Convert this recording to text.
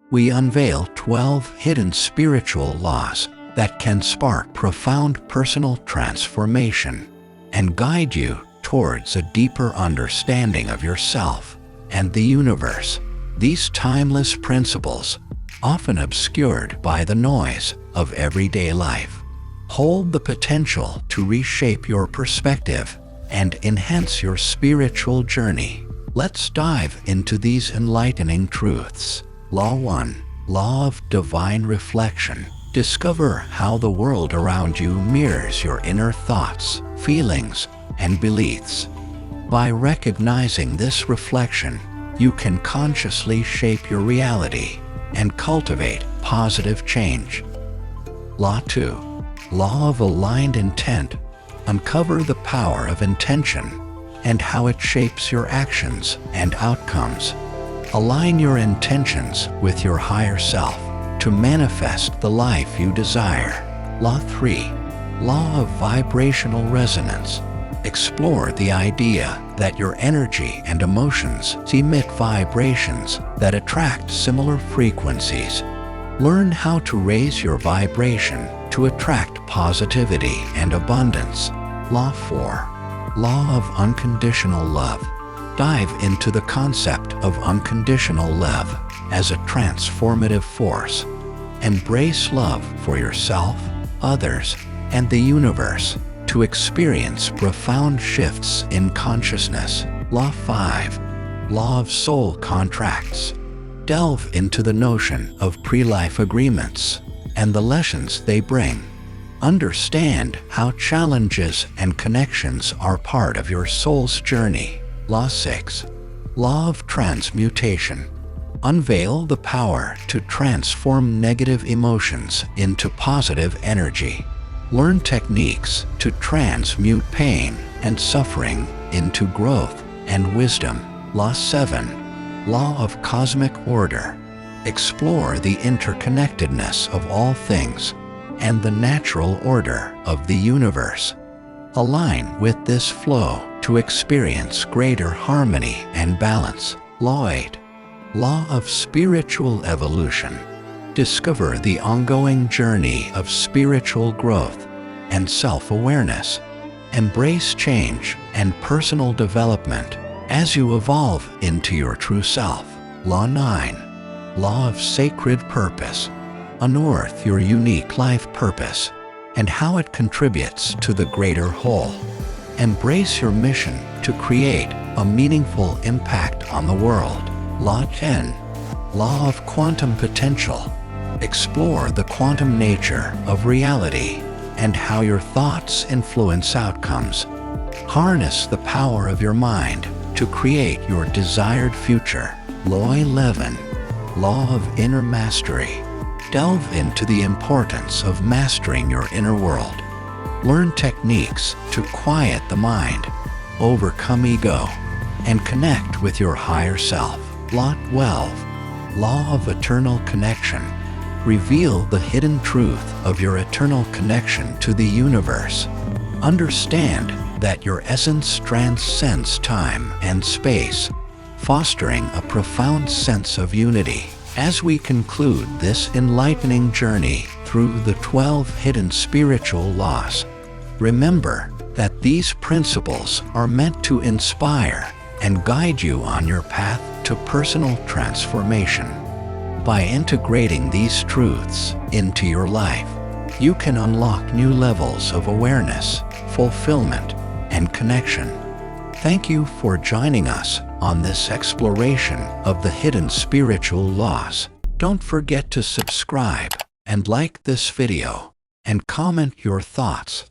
we unveil 12 hidden spiritual laws that can spark profound personal transformation and guide you towards a deeper understanding of yourself and the universe. These timeless principles, often obscured by the noise of everyday life, hold the potential to reshape your perspective and enhance your spiritual journey. Let's dive into these enlightening truths. Law 1. Law of divine reflection. Discover how the world around you mirrors your inner thoughts, feelings, and beliefs. By recognizing this reflection, you can consciously shape your reality and cultivate positive change. Law 2. Law of aligned intent. Uncover the power of intention and how it shapes your actions and outcomes. Align your intentions with your higher self to manifest the life you desire. Law 3. Law of vibrational resonance. Explore the idea that your energy and emotions emit vibrations that attract similar frequencies. Learn how to raise your vibration to attract positivity and abundance. Law 4. Law of unconditional love. Dive into the concept of unconditional love as a transformative force. Embrace love for yourself, others, and the universe to experience profound shifts in consciousness. Law 5. Law of soul contracts. Delve into the notion of pre-life agreements and the lessons they bring. Understand how challenges and connections are part of your soul's journey. Law 6. Law of transmutation. Unveil the power to transform negative emotions into positive energy. Learn techniques to transmute pain and suffering into growth and wisdom. Law 7. Law of cosmic order. Explore the interconnectedness of all things and the natural order of the universe. Align with this flow to experience greater harmony and balance. Law 8. Law of spiritual evolution. Discover the ongoing journey of spiritual growth and self-awareness. Embrace change and personal development as you evolve into your true self. Law 9. Law of sacred purpose. Unearth your unique life purpose and how it contributes to the greater whole. Embrace your mission to create a meaningful impact on the world. Law 10. Law of quantum potential. Explore the quantum nature of reality and how your thoughts influence outcomes. Harness the power of your mind to create your desired future. Law 11. Law of inner mastery. Delve into the importance of mastering your inner world. Learn techniques to quiet the mind, overcome ego, and connect with your higher self. Law 12. Law of eternal connection. Reveal the hidden truth of your eternal connection to the universe. Understand that your essence transcends time and space, fostering a profound sense of unity. As we conclude this enlightening journey through the 12 hidden spiritual laws, remember that these principles are meant to inspire and guide you on your path to personal transformation. By integrating these truths into your life, you can unlock new levels of awareness, fulfillment, and connection. Thank you for joining us on this exploration of the hidden spiritual laws. Don't forget to subscribe and like this video and comment your thoughts.